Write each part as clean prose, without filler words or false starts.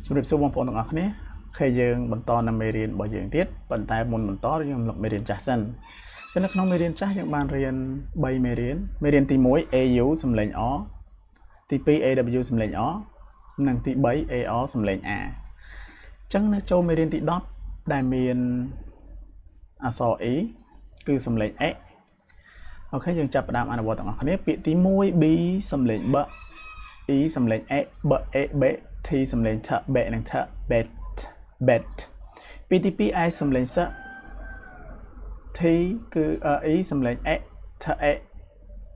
ជំរាបសួរបងប្អូនទាំងអស់គ្នាហើយយើងបន្តនៅមេរៀនរបស់យើងទៀតប៉ុន្តែមុនបន្តយើងលុបមេរៀនចាស់សិនចឹងនៅក្នុងមេរៀនចាស់យើងបានរៀន3មេរៀនទី1 AU សំឡេង O ទី2 AW សំឡេង O និងទី3 AR សំឡេង A ចឹងនៅចូលមេរៀនទី10ដែលមានអក្សរ E គឺសំឡេង E អូខេយើងចាប់ផ្ដើមអនុវត្តទាំងអស់គ្នាពាក្យទី1 B សំឡេង B E សំឡេង E B E B T សំឡេង T B និង T bet bet ពាក្យទី2 I សំឡេង S T គឺ E សំឡេង E T E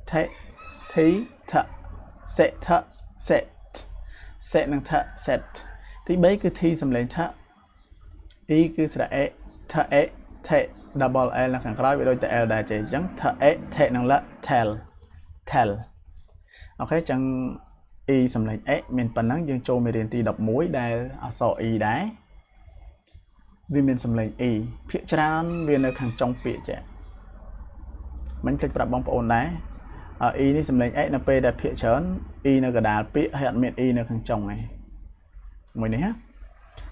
T T T set T set set និង T set ទី3គឺ T សំឡេង T E គឺស្រៈ E T E T double L នៅខាងក្រោយវាដូចតែ L ដែរចេះអញ្ចឹង T E T និង L tell tell អូខេអញ្ចឹង E សំឡេង E មានប៉ុណ្ណឹងយើងចូលមេរៀនទី11ដែលអក្សរ E ដែរវាមានសំឡេង E ភាគច្រើនវានៅខាងចុងពាក្យចេះមិនភ្លេចប្រាប់បងប្អូនដែរ E នេះសំឡេង E នៅពេលដែលភាគច្រើន E នៅកណ្ដាលពាក្យហើយអត់មាន E នៅខាងចុងទេមួយនេះណា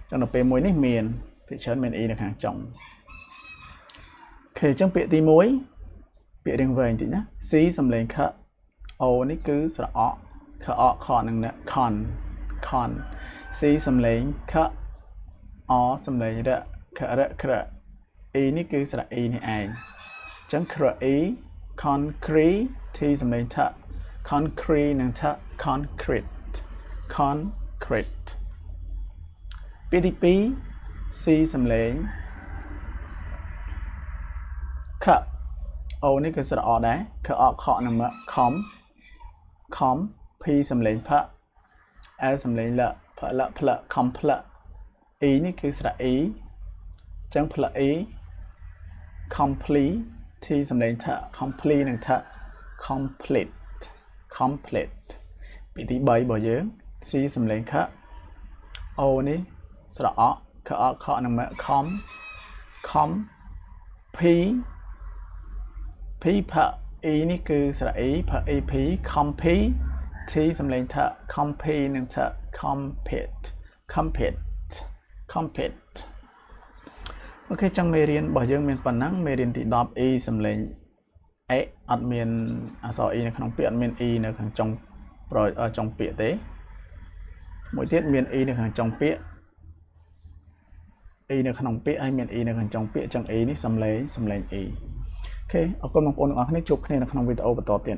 ចឹងនៅពេលមួយនេះមានភាគច្រើនមាន E នៅខាងចុងអូខេអញ្ចឹងពាក្យទី1ពាក្យរៀងវែងតិចណា C សំឡេង K O នេះគឺស្រអកខអខនឹង con con C សំឡេង K O សំឡេង R ខរក្រ E នេះគឺស្រៈ E នេះឯងអញ្ចឹងក្រ E concrete T សំឡេង T concrete និង T concrete concrete ពាក្យទី2 C សំឡេង K O នេះគឺស្រៈ អដែរខអខនឹង com com P សំឡេង P L សំឡេង L ផ្ល ផ្ល complex E នេះគឺស្រៈ E ចឹងផ្ល E complete T សំឡេង T complete និង T complete complete ពាក្យទី3របស់យើង C សំឡេង K O នេះស្រៈ ខអខនឹង com com P P ផ E នេះគឺស្រៈ E ផ E P compete T សំឡេង T compete និង T compete compete compete អូខេចឹងមេរៀនរបស់យើងមានប៉ុណ្ណឹងមេរៀនទី10 E សំឡេង E អត់មានអក្សរ E នៅក្នុងពាក្យអត់មាន E នៅខាងចុងចុងពាក្យទេមួយទៀតមាន E នៅខាងចុងពាក្យ E នៅក្នុងពាក្យហើយមាន E នៅខាងចុងពាក្យចឹង E នេះសំឡេង E អូខេអរគុណបងប្អូនទាំងអស់គ្នាជួបគ្នានៅក្នុងវីដេអូបន្តទៀត